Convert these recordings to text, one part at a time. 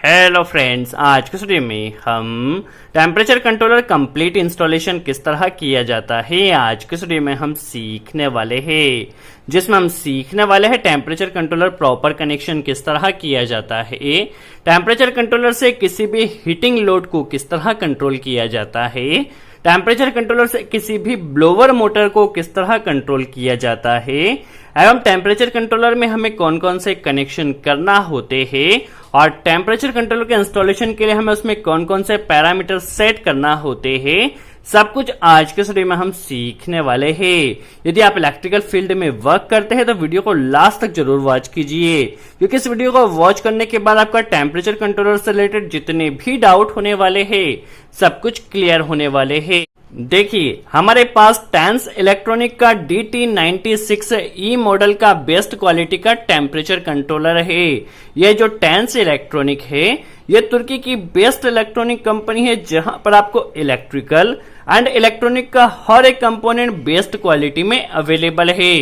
Hello friends, आज के video में हम टेम्परेचर कंट्रोलर कंप्लीट इंस्टॉलेशन किस तरह किया जाता है आज के वीडियो में हम सीखने वाले हैं, जिसमें हम सीखने वाले हैं टेम्परेचर कंट्रोलर प्रॉपर कनेक्शन किस तरह किया जाता है, टेम्परेचर कंट्रोलर से किसी भी हीटिंग लोड को किस तरह कंट्रोल किया जाता है, टेम्परेचर कंट्रोलर से किसी भी ब्लोवर मोटर को किस तरह कंट्रोल किया जाता है एवं टेम्परेचर कंट्रोलर में हमें कौन कौन से कनेक्शन करना होते हैं और टेम्परेचर कंट्रोलर के इंस्टॉलेशन के लिए हमें उसमें कौन कौन से पैरामीटर सेट करना होते हैं, सब कुछ आज के वीडियो में हम सीखने वाले हैं। यदि आप इलेक्ट्रिकल फील्ड में वर्क करते हैं तो वीडियो को लास्ट तक जरूर वॉच कीजिए, क्योंकि इस वीडियो को वॉच करने के बाद आपका टेम्परेचर कंट्रोलर से रिलेटेड जितने भी डाउट होने वाले हैं सब कुछ क्लियर होने वाले हैं। देखिए, हमारे पास टेंस इलेक्ट्रॉनिक का DT96E मॉडल का बेस्ट क्वालिटी का टेम्परेचर कंट्रोलर है। यह जो टेंस इलेक्ट्रॉनिक है यह तुर्की की बेस्ट इलेक्ट्रॉनिक कंपनी है, जहां पर आपको इलेक्ट्रिकल एंड इलेक्ट्रॉनिक का हर एक कंपोनेंट बेस्ट क्वालिटी में अवेलेबल है।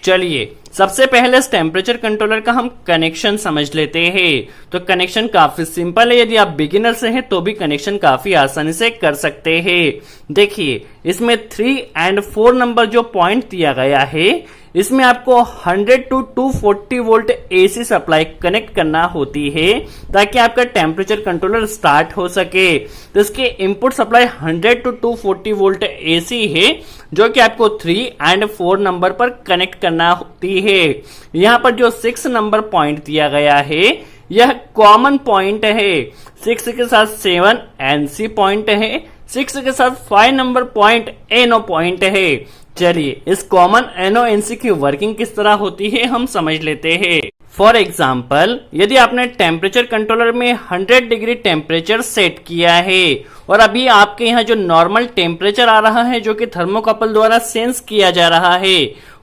चलिए सबसे पहले इस टेम्परेचर कंट्रोलर का हम कनेक्शन समझ लेते हैं। तो कनेक्शन काफी सिंपल है, यदि आप बिगिनर से हैं तो भी कनेक्शन काफी आसानी से कर सकते हैं। देखिए, इसमें 3 और 4 नंबर जो पॉइंट दिया गया है इसमें आपको 100 to 240 volt AC supply connect करना होती है ताकि आपका टेम्परेचर कंट्रोलर स्टार्ट हो सके। तो इसकी input supply 100 to 240 volt AC है, जो कि आपको 3 और 4 नंबर पर कनेक्ट करना होती है। यहाँ पर जो 6 नंबर पॉइंट दिया गया है यह कॉमन पॉइंट है। 6 के साथ 7 एनसी पॉइंट है, 6 के साथ 5 नंबर पॉइंट एनओ पॉइंट है। चलिए इस कॉमन एनओ एनसी की वर्किंग किस तरह होती है हम समझ लेते हैं। फॉर एग्जाम्पल, यदि आपने टेम्परेचर कंट्रोलर में 100 डिग्री टेम्परेचर सेट किया है और अभी आपके यहाँ जो नॉर्मल टेम्परेचर आ रहा है जो कि थर्मोकपल द्वारा सेंस किया जा रहा है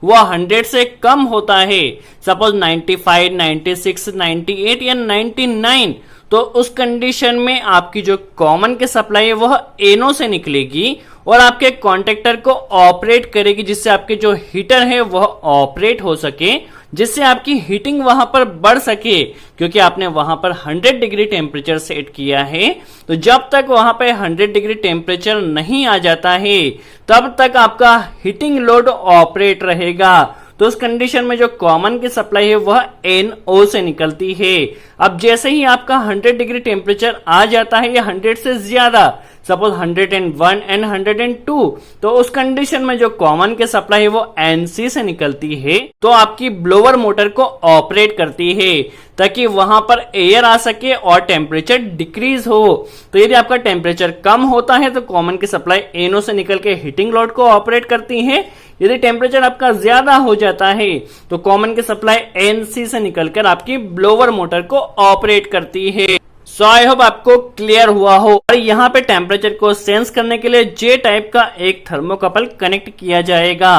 वह 100 से कम होता है, सपोज 95, 96, 98 या 99, तो उस कंडीशन में आपकी जो कॉमन की सप्लाई है वह एनओ से निकलेगी और आपके कॉन्टेक्टर को ऑपरेट करेगी, जिससे आपके जो हीटर है वह ऑपरेट हो सके, जिससे आपकी हीटिंग वहां पर बढ़ सके, क्योंकि आपने वहां पर 100 डिग्री टेम्परेचर सेट किया है। तो जब तक वहां पर 100 डिग्री टेम्परेचर नहीं आ जाता है तब तक आपका हीटिंग लोड ऑपरेट रहेगा। तो उस कंडीशन में जो कॉमन की सप्लाई है वह एनओ से निकलती है। अब जैसे ही आपका 100 डिग्री टेम्परेचर आ जाता है या 100 से ज्यादा, सपोज 101 एंड 102, तो उस कंडीशन में जो कॉमन की सप्लाई है वो एनसी से निकलती है, तो आपकी ब्लोवर मोटर को ऑपरेट करती है ताकि वहां पर एयर आ सके और टेम्परेचर डिक्रीज हो। तो यदि आपका टेम्परेचर कम होता है तो कॉमन की सप्लाई एनओ से निकल के हीटिंग लोड को ऑपरेट करती है। यदि टेम्परेचर आपका ज्यादा हो जाता है तो कॉमन की सप्लाई एनसी से निकलकर आपकी ब्लोवर मोटर को ऑपरेट करती है। सो आई होप आपको क्लियर हुआ हो। और यहाँ पे टेम्परेचर को सेंस करने के लिए जे टाइप का एक थर्मोकपल कनेक्ट किया जाएगा।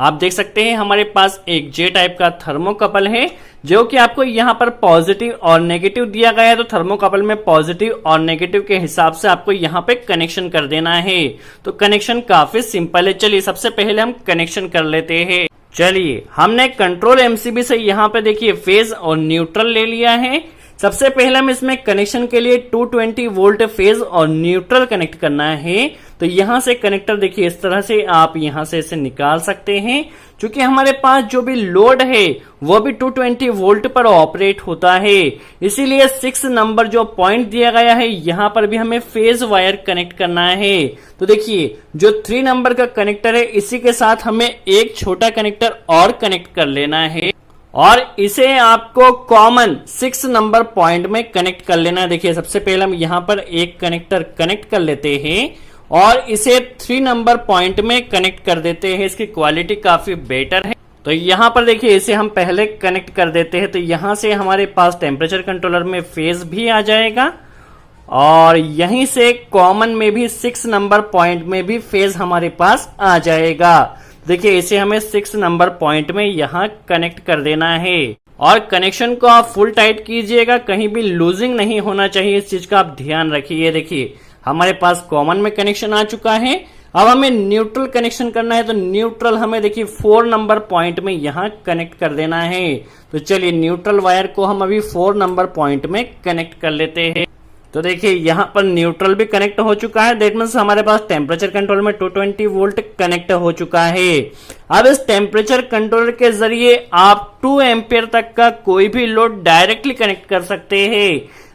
आप देख सकते हैं हमारे पास एक जे टाइप का थर्मोकपल है जो कि आपको यहाँ पर पॉजिटिव और नेगेटिव दिया गया है। तो थर्मोकपल में पॉजिटिव और नेगेटिव के हिसाब से आपको यहाँ पे कनेक्शन कर देना है। तो कनेक्शन काफी सिंपल है। चलिए सबसे पहले हम कनेक्शन कर लेते हैं। चलिए हमने कंट्रोल एमसीबी से यहाँ पे देखिए फेज और न्यूट्रल ले लिया है। सबसे पहले हम इसमें कनेक्शन के लिए 220 वोल्ट फेज और न्यूट्रल कनेक्ट करना है। तो यहाँ से कनेक्टर देखिए इस तरह से आप यहाँ से इसे निकाल सकते हैं, क्योंकि हमारे पास जो भी लोड है वो भी 220 वोल्ट पर ऑपरेट होता है। इसीलिए 6 नंबर जो पॉइंट दिया गया है यहाँ पर भी हमें फेज वायर कनेक्ट करना है। तो देखिए जो 3 नंबर का कनेक्टर है इसी के साथ हमें एक छोटा कनेक्टर और कनेक्ट कर लेना है और इसे आपको कॉमन 6 नंबर पॉइंट में कनेक्ट कर लेना है। देखिए सबसे पहले हम यहाँ पर एक कनेक्टर कनेक्ट कर लेते हैं और इसे 3 नंबर पॉइंट में कनेक्ट कर देते हैं। इसकी क्वालिटी काफी बेटर है। तो यहाँ पर देखिए इसे हम पहले कनेक्ट कर देते हैं। तो यहाँ से हमारे पास टेम्परेचर कंट्रोलर में फेज भी आ जाएगा और यहीं से कॉमन में भी 6 नंबर पॉइंट में भी फेज हमारे पास आ जाएगा। देखिए इसे हमें 6 नंबर पॉइंट में यहाँ कनेक्ट कर देना है और कनेक्शन को आप फुल टाइट कीजिएगा, कहीं भी लूजिंग नहीं होना चाहिए, इस चीज का आप ध्यान रखिए। देखिए हमारे पास कॉमन में कनेक्शन आ चुका है। अब हमें न्यूट्रल कनेक्शन करना है, तो न्यूट्रल हमें देखिए 4 नंबर पॉइंट में यहां कनेक्ट कर देना है। तो चलिए न्यूट्रल वायर को हम अभी 4 नंबर पॉइंट में कनेक्ट कर लेते हैं। तो देखिए यहां पर न्यूट्रल भी कनेक्ट हो चुका है, दैट मीन्स हमारे पास टेम्परेचर कंट्रोल में 220 वोल्ट कनेक्ट हो चुका है। अब इस टेम्परेचर कंट्रोलर के जरिए आप 2 एम्पियर तक का कोई भी लोड डायरेक्टली कनेक्ट कर सकते हैं।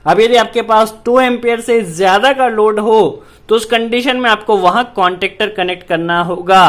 अब यदि आपके पास 2 एम्पियर से ज्यादा का लोड हो तो उस कंडीशन में आपको वहां कॉन्टेक्टर कनेक्ट करना होगा।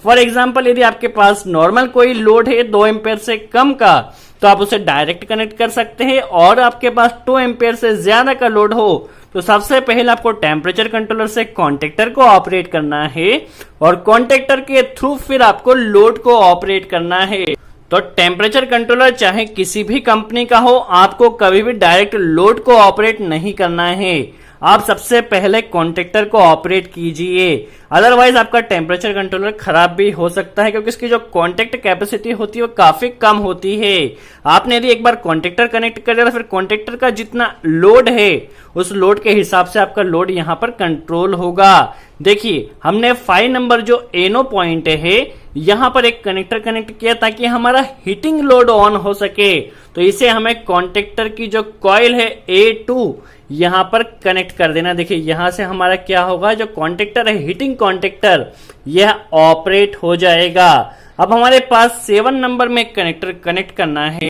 फॉर एग्जांपल यदि आपके पास नॉर्मल कोई लोड है 2 एम्पियर से कम का, तो आप उसे डायरेक्ट कनेक्ट कर सकते हैं। और आपके पास 2 एम्पियर से ज्यादा का लोड हो तो सबसे पहले आपको टेम्परेचर कंट्रोलर से कॉन्टेक्टर को ऑपरेट करना है और कॉन्टेक्टर के थ्रू फिर आपको लोड को ऑपरेट करना है। तो टेम्परेचर कंट्रोलर चाहे किसी भी कंपनी का हो, आपको कभी भी डायरेक्ट लोड को ऑपरेट नहीं करना है। आप सबसे पहले कॉन्टेक्टर को ऑपरेट कीजिए, अदरवाइज आपका टेम्परेचर कंट्रोलर खराब भी हो सकता है, क्योंकि इसकी जो कॉन्टेक्ट कैपेसिटी होती है वो काफी कम होती है। आपने यदि एक बार कॉन्टेक्टर कनेक्ट कर दिया तो फिर कॉन्टेक्टर का जितना लोड है उस लोड के हिसाब से आपका लोड यहां पर कंट्रोल होगा। देखिए हमने 5 नंबर जो एनो पॉइंट है यहां पर एक कनेक्टर कनेक्ट किया ताकि हमारा हीटिंग लोड ऑन हो सके। तो इसे हमें कॉन्टेक्टर की जो कॉइल है A2 यहां पर कनेक्ट कर देना। देखिए यहां से हमारा क्या होगा, जो कॉन्टेक्टर है हीटिंग कॉन्टेक्टर यह ऑपरेट हो जाएगा। अब हमारे पास 7 नंबर में कनेक्टर कनेक्ट करना है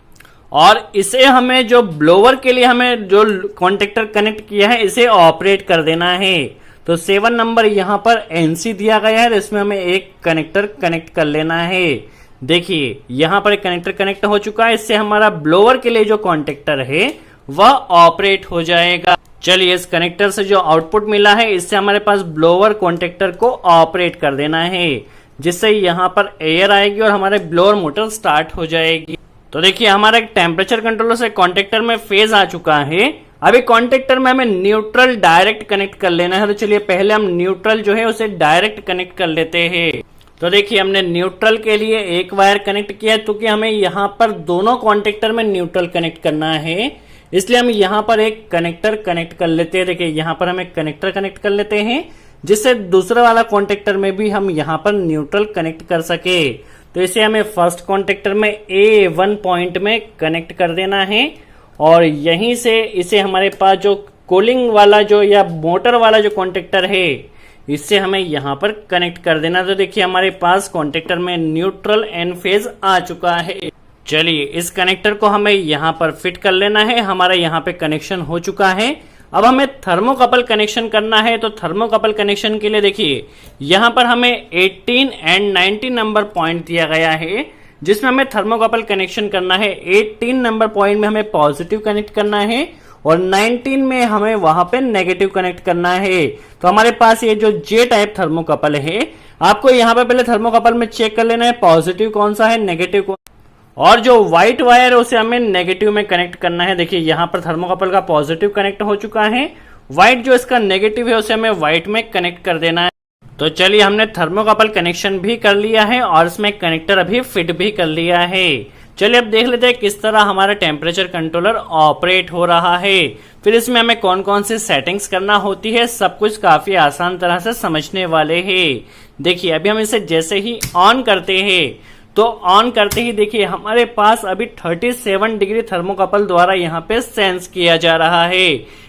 और इसे हमें जो ब्लोवर के लिए हमें जो कॉन्टेक्टर कनेक्ट किया है इसे ऑपरेट कर देना है। तो 7 नंबर यहां पर NC दिया गया है, इसमें हमें एक कनेक्टर कनेक्ट कर लेना है। देखिए यहां पर एक कनेक्टर कनेक्ट हो चुका है, इससे हमारा ब्लोवर के लिए जो कॉन्टेक्टर है वह ऑपरेट हो जाएगा। चलिए इस कनेक्टर से जो आउटपुट मिला है इससे हमारे पास ब्लोवर कॉन्टेक्टर को ऑपरेट कर देना है, जिससे यहां पर एयर आएगी और हमारे ब्लोअर मोटर स्टार्ट हो जाएगी। तो देखिए हमारा एक टेम्परेचर कंट्रोलर से कॉन्टेक्टर में फेज आ चुका है। अभी कॉन्टेक्टर में हमें न्यूट्रल डायरेक्ट कनेक्ट कर लेना है। तो चलिए पहले हम न्यूट्रल जो है उसे डायरेक्ट कनेक्ट कर लेते हैं। तो देखिए हमने न्यूट्रल के लिए एक वायर कनेक्ट किया, क्योंकि हमें यहाँ पर दोनों कॉन्टेक्टर में न्यूट्रल कनेक्ट करना है, इसलिए हम यहाँ पर एक कनेक्टर कनेक्ट कर लेते हैं। देखिए यहाँ पर हम एक कनेक्टर कनेक्ट कर लेते हैं, जिससे दूसरा वाला कॉन्टेक्टर में भी हम यहाँ पर न्यूट्रल कनेक्ट कर सके। तो इसे हमें फर्स्ट कॉन्टेक्टर में A1 पॉइंट में कनेक्ट कर देना है और यहीं से इसे हमारे पास जो कूलिंग वाला जो या मोटर वाला जो कॉन्टेक्टर है इससे हमें यहाँ पर कनेक्ट कर देना। तो देखिए हमारे पास कॉन्टेक्टर में न्यूट्रल एंड फेज आ चुका है। चलिए इस कनेक्टर को हमें यहाँ पर फिट कर लेना है। हमारा यहाँ पे कनेक्शन हो चुका है। अब हमें थर्मोकपल कनेक्शन करना है। तो थर्मोकपल कनेक्शन के लिए देखिए यहाँ पर हमें 18 एंड 19 नंबर पॉइंट दिया गया है, जिसमें हमें थर्मोकपल कनेक्शन करना है। 18 नंबर पॉइंट में हमें पॉजिटिव कनेक्ट करना है और 19 में हमें वहां पे नेगेटिव कनेक्ट करना है। तो हमारे पास ये जो J टाइप थर्मोकपल है, आपको यहाँ पे पहले थर्मोकपल में चेक कर लेना है पॉजिटिव कौन सा है, नेगेटिव कौन, और जो व्हाइट वायर है उसे हमें नेगेटिव में कनेक्ट करना है। देखिए यहाँ पर थर्मोकपल का पॉजिटिव कनेक्ट हो चुका है, व्हाइट जो इसका नेगेटिव है उसे हमें व्हाइट में कनेक्ट कर देना है। तो चलिए हमने थर्मोकपल कनेक्शन भी कर लिया है और इसमें कनेक्टर अभी फिट भी कर लिया है। चलिए अब देख लेते हैं किस तरह हमारा टेम्परेचर कंट्रोलर ऑपरेट हो रहा है, फिर इसमें हमें कौन कौन सी सेटिंग्स करना होती है, सब कुछ काफी आसान तरह से समझने वाले हैं। देखिए अभी हम इसे जैसे ही ऑन करते हैं तो ऑन करते ही देखिए हमारे पास अभी 37 डिग्री थर्मोकपल द्वारा यहाँ पे सेंस किया जा रहा है।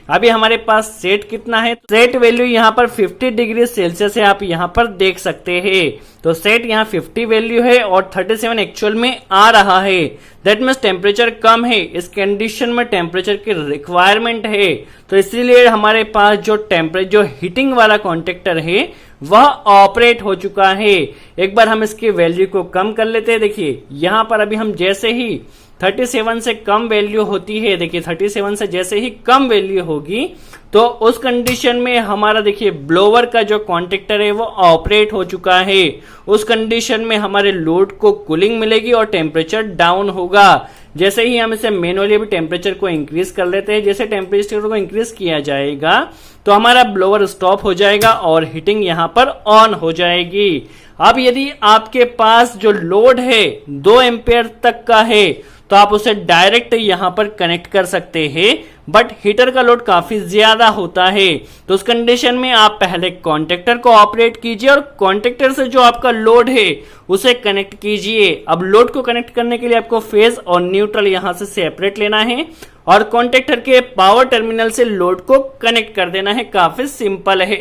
अभी हमारे पास सेट कितना है, सेट वैल्यू यहाँ पर 50 डिग्री सेल्सियस है, आप यहाँ पर देख सकते हैं। तो सेट यहाँ 50 वैल्यू है और 37 एक्चुअल में आ रहा है, दैट मीन्स टेम्परेचर कम है। इस कंडीशन में टेम्परेचर की रिक्वायरमेंट है, तो इसलिए हमारे पास जो टेम्परेचर जो हीटिंग वाला कॉन्टेक्टर है वह ऑपरेट हो चुका है। एक बार हम इसकी वैल्यू को कम कर लेते हैं। देखिए यहाँ पर अभी हम जैसे ही 37 से कम वैल्यू होती है, देखिए 37 से जैसे ही कम वैल्यू होगी तो उस कंडीशन में हमारा देखिए ब्लोवर का जो कॉन्टेक्टर है वो ऑपरेट हो चुका है। उस कंडीशन में हमारे लोड को कूलिंग मिलेगी और टेम्परेचर डाउन होगा। जैसे ही हम इसे मैनुअली भी टेम्परेचर को इंक्रीज कर लेते हैं, जैसे टेम्परेचर को इंक्रीज किया जाएगा तो हमारा ब्लोवर स्टॉप हो जाएगा और हीटिंग यहाँ पर ऑन हो जाएगी। अब यदि आपके पास जो लोड है 2 एम्पियर तक का है तो आप उसे डायरेक्ट यहाँ पर कनेक्ट कर सकते हैं, बट हीटर का लोड काफी ज्यादा होता है। तो उस कंडीशन में आप पहले कॉन्टेक्टर को ऑपरेट कीजिए और कॉन्टेक्टर से जो आपका लोड है उसे कनेक्ट कीजिए। अब लोड को कनेक्ट करने के लिए आपको फेज और न्यूट्रल यहां से सेपरेट लेना है और कॉन्टेक्टर के पावर टर्मिनल से लोड को कनेक्ट कर देना है। काफी सिंपल है।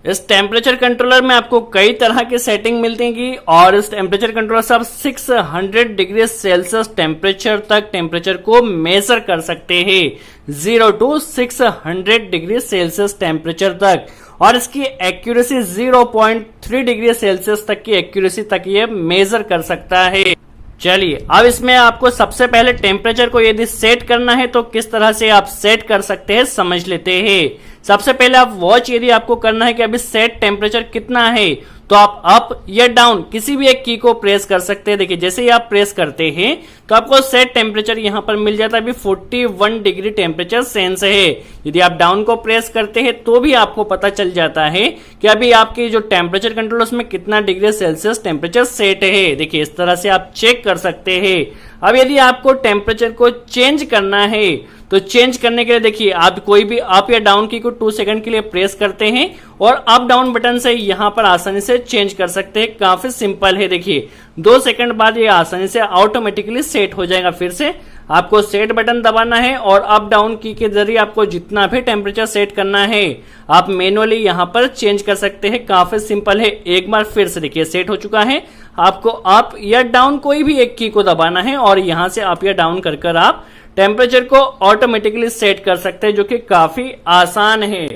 इस टेम्परेचर कंट्रोलर में आपको कई तरह की सेटिंग मिलती और इस टेम्परेचर कंट्रोलर से आप 600 डिग्री सेल्सियस टेम्परेचर तक टेम्परेचर को मेजर कर सकते हैं, 0 to 600 डिग्री सेल्सियस टेम्परेचर तक। और इसकी एक्यूरेसी 0.3 डिग्री सेल्सियस तक की एक्यूरेसी तक ये मेजर कर सकता है। चलिए अब इसमें आपको सबसे पहले टेम्परेचर को यदि सेट करना है तो किस तरह से आप सेट कर सकते हैं समझ लेते हैं। सबसे पहले आप वॉच यदि आपको करना है कि अभी सेट टेम्परेचर कितना है, तो आप अप या डाउन किसी भी एक की को प्रेस कर सकते हैं। देखिए जैसे ही आप प्रेस करते हैं तो आपको सेट टेम्परेचर यहां पर मिल जाता है। अभी 41 डिग्री टेम्परेचर सेंस है। यदि आप डाउन को प्रेस करते हैं तो भी आपको पता चल जाता है कि अभी आपकी जो टेम्परेचर कंट्रोल उसमें कितना डिग्री सेल्सियस टेम्परेचर सेट है। देखिए इस तरह से आप चेक कर सकते हैं। अब यदि आपको टेम्परेचर को चेंज करना है तो चेंज करने के लिए देखिए आप कोई भी अप या डाउन की को 2 सेकंड के लिए प्रेस करते हैं और अप डाउन बटन से यहां पर आसानी से चेंज कर सकते हैं। काफी सिंपल है। देखिए 2 सेकंड बाद ये आसानी से ऑटोमेटिकली सेट हो जाएगा। फिर से आपको सेट बटन दबाना है और अप डाउन की के जरिए आपको जितना भी टेम्परेचर सेट करना है आप मैनुअली यहां पर चेंज कर सकते हैं। काफी सिंपल है। एक बार फिर से देखिए सेट हो चुका है। आपको अप या डाउन कोई भी एक की को दबाना है और यहां से अप या डाउन कर आप टेम्परेचर को ऑटोमेटिकली सेट कर सकते हैं, जो कि काफी आसान है।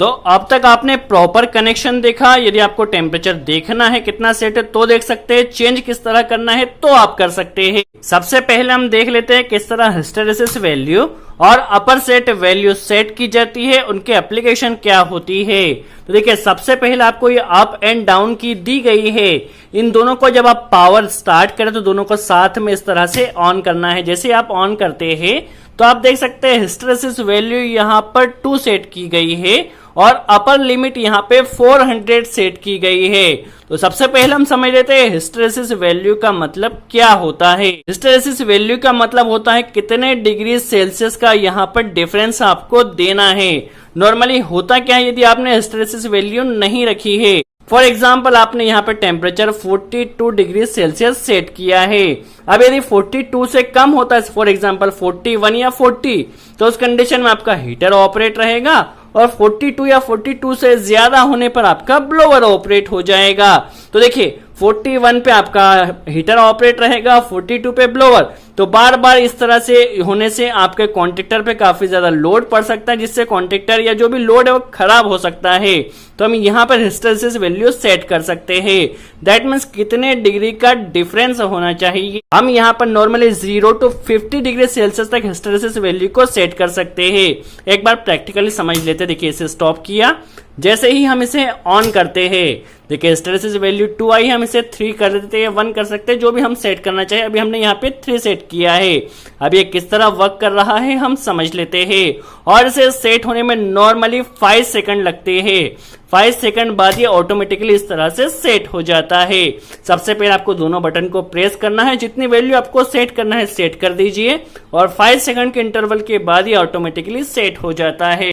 तो अब तक आपने प्रॉपर कनेक्शन देखा। यदि आपको टेम्परेचर देखना है कितना सेट है तो देख सकते हैं, चेंज किस तरह करना है तो आप कर सकते हैं। सबसे पहले हम देख लेते हैं किस तरह हिस्टैरिसीस वैल्यू और अपर सेट वैल्यू सेट की जाती है, उनके एप्लीकेशन क्या होती है। तो देखिए सबसे पहले आपको ये अप एंड डाउन की दी गई है। इन दोनों को जब आप पावर स्टार्ट करें तो दोनों को साथ में इस तरह से ऑन करना है। जैसे आप ऑन करते हैं तो आप देख सकते हैं हिस्टैरिसीस वैल्यू यहाँ पर 2 सेट की गई है और अपर लिमिट यहाँ पे 400 सेट की गई है। तो सबसे पहले हम समझ लेते हैं हिस्टैरिसीस वैल्यू का मतलब क्या होता है। हिस्टैरिसीस वैल्यू का मतलब होता है कितने डिग्री सेल्सियस का यहाँ पर डिफरेंस आपको देना है। नॉर्मली होता क्या है यदि आपने हिस्टैरिसीस वैल्यू नहीं रखी है, फॉर एग्जाम्पल आपने यहाँ पे टेम्परेचर 42 डिग्री सेल्सियस सेट किया है। अब यदि 42 से कम होता है, फॉर एग्जाम्पल 41 या 40, तो उस कंडीशन में आपका हीटर ऑपरेट रहेगा और 42 या 42 से ज्यादा होने पर आपका ब्लोअर ऑपरेट हो जाएगा। तो देखिए 41 पे आपका हीटर ऑपरेट रहेगा, 42 पे ब्लोअर। तो बार बार इस तरह से होने से आपके कॉन्ट्रैक्टर पे काफी ज्यादा लोड पड़ सकता है, जिससे कॉन्ट्रैक्टर या जो भी लोड है वो खराब हो सकता है। तो हम यहाँ पर हिस्टैरिसीस वैल्यू सेट कर सकते हैं। दैट मीन्स कितने डिग्री का डिफरेंस होना चाहिए। हम यहाँ पर नॉर्मली 0 to 50 डिग्री सेल्सियस तक हिस्टैरिसीस वैल्यू को सेट कर सकते हैं। एक बार प्रैक्टिकली समझ लेते। देखिए इसे स्टॉप किया, जैसे ही हम इसे ऑन करते हैं देखिए हिस्टैरिसीस वैल्यू 2 आई, हम इसे 3 कर देते हैं, 1 कर सकते हैं, जो भी हम सेट करना चाहिए। अभी हमने यहाँ पे 3 सेट किया है। अब ये किस तरह वर्क कर रहा है हम समझ लेते हैं। और इसे सेट होने में नॉर्मली 5 सेकंड लगते हैं। 5 सेकंड बाद ये ऑटोमेटिकली इस तरह से सेट हो जाता है। सबसे पहले आपको दोनों बटन को प्रेस करना है, जितनी वैल्यू आपको सेट करना है सेट कर दीजिए और 5 सेकंड के इंटरवल के बाद ये ऑटोमेटिकली सेट हो जाता है।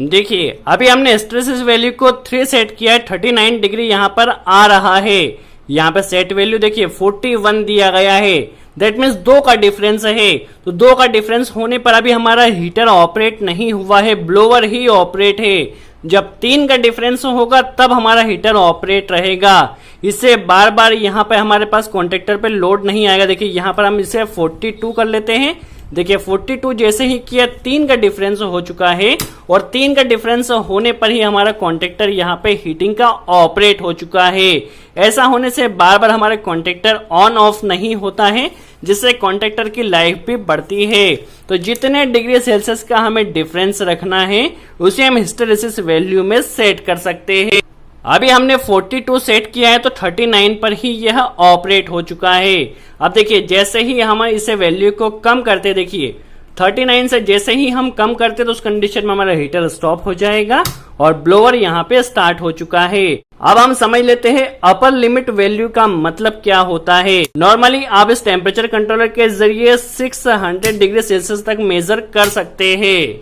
देखिए अभी हमने हिस्टैरिसीस वैल्यू को 3 सेट किया है, 39 डिग्री यहाँ पर आ रहा है। यहाँ पे सेट वैल्यू देखिए 41 दिया गया है। दैट मीन्स 2 का डिफरेंस है। तो 2 का डिफरेंस होने पर अभी हमारा हीटर ऑपरेट नहीं हुआ है, ब्लोअर ही ऑपरेट है। जब 3 का डिफरेंस होगा तब हमारा हीटर ऑपरेट रहेगा। इससे बार बार यहाँ पे हमारे पास कॉन्ट्रैक्टर पे लोड नहीं आएगा। देखिए यहाँ पर हम इसे 42 कर लेते हैं। देखिए 42 जैसे ही किया 3 का डिफरेंस हो चुका है और 3 का डिफरेंस होने पर ही हमारा कॉन्ट्रैक्टर यहाँ पे हीटिंग का ऑपरेट हो चुका है। ऐसा होने से बार बार हमारे कॉन्ट्रैक्टर ऑन ऑफ नहीं होता है, जिससे कॉन्ट्रैक्टर की लाइफ भी बढ़ती है। तो जितने डिग्री सेल्सियस का हमें डिफरेंस रखना है उसे हम हिस्टैरिसीस वैल्यू में सेट कर सकते हैं। अभी हमने 42 सेट किया है तो 39 पर ही यह ऑपरेट हो चुका है। अब देखिए जैसे ही हम इसे वैल्यू को कम करते, देखिए 39 से जैसे ही हम कम करते तो उस कंडीशन में हमारा हीटर स्टॉप हो जाएगा और ब्लोअर यहाँ पे स्टार्ट हो चुका है। अब हम समझ लेते हैं अपर लिमिट वैल्यू का मतलब क्या होता है। नॉर्मली आप इस टेम्परेचर कंट्रोलर के जरिए 600 डिग्री सेल्सियस तक मेजर कर सकते हैं,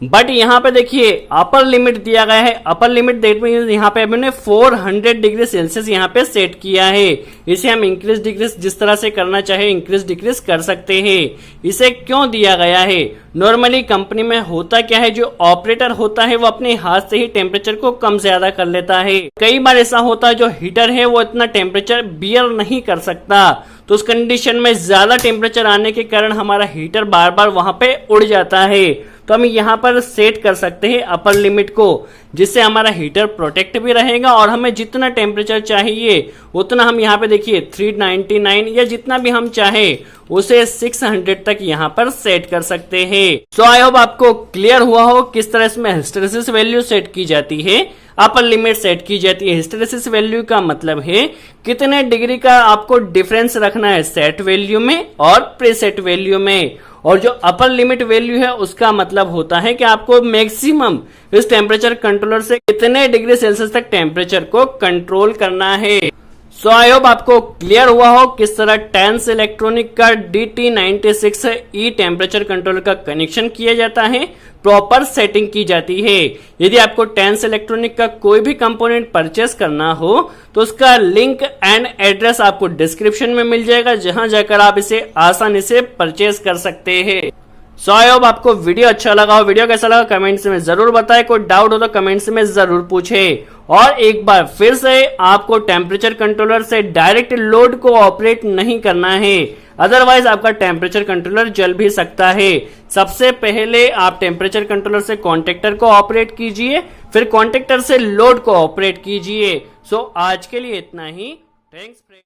बट यहाँ पे देखिए अपर लिमिट दिया गया है। अपर लिमिट दैट मींस यहाँ पे हमने 400 डिग्री सेल्सियस यहाँ पे सेट किया है। इसे हम इंक्रीज डिक्रीज जिस तरह से करना चाहे इंक्रीज डिक्रीज कर सकते हैं। इसे क्यों दिया गया है? नॉर्मली कंपनी में होता क्या है, जो ऑपरेटर होता है वो अपने हाथ से ही टेम्परेचर को कम ज्यादा कर लेता है। कई बार ऐसा होता है जो हीटर है वो इतना टेम्परेचर बियर नहीं कर सकता, तो उस कंडीशन में ज्यादा टेम्परेचर आने के कारण हमारा हीटर बार बार वहां पे उड़ जाता है। तो हम यहाँ पर सेट कर सकते हैं अपर लिमिट को, जिससे हमारा हीटर प्रोटेक्ट भी रहेगा और हमें जितना टेम्परेचर चाहिए उतना हम यहाँ पे देखिए 399 या जितना भी हम चाहे उसे 600 तक यहाँ पर सेट कर सकते हैं। सो आई होप आपको क्लियर हुआ हो किस तरह इसमें हिस्टैरिसीस वैल्यू सेट की जाती है, अपर लिमिट सेट की जाती है। हिस्टैरिसीस वैल्यू का मतलब है कितने डिग्री का आपको डिफरेंस रखना है सेट वैल्यू में और प्रीसेट वैल्यू में। और जो अपर लिमिट वैल्यू है उसका मतलब होता है कि आपको मैक्सिमम इस टेम्परेचर कंट्रोलर से कितने डिग्री सेल्सियस तक टेम्परेचर को कंट्रोल करना है। सो आई होप आपको क्लियर हुआ हो किस तरह टेंस इलेक्ट्रॉनिक का DT96E टेम्परेचर कंट्रोलर का कनेक्शन किया जाता है, प्रॉपर सेटिंग की जाती है। यदि आपको टेंस इलेक्ट्रॉनिक का कोई भी कंपोनेंट परचेस करना हो तो उसका लिंक एंड एड्रेस आपको डिस्क्रिप्शन में मिल जाएगा, जहां जाकर आप इसे आसानी से परचेस कर सकते हैं। सो आई होप आपको वीडियो अच्छा लगा हो। वीडियो कैसा लगा कमेंट्स में जरूर बताएं। कोई डाउट हो तो कमेंट्स में जरूर पूछे। और एक बार फिर से आपको टेम्परेचर कंट्रोलर से डायरेक्ट लोड को ऑपरेट नहीं करना है, अदरवाइज आपका टेम्परेचर कंट्रोलर जल भी सकता है। सबसे पहले आप टेम्परेचर कंट्रोलर से कॉन्टेक्टर को ऑपरेट कीजिए, फिर कॉन्टेक्टर से लोड को ऑपरेट कीजिए। सो आज के लिए इतना ही। थैंक्स।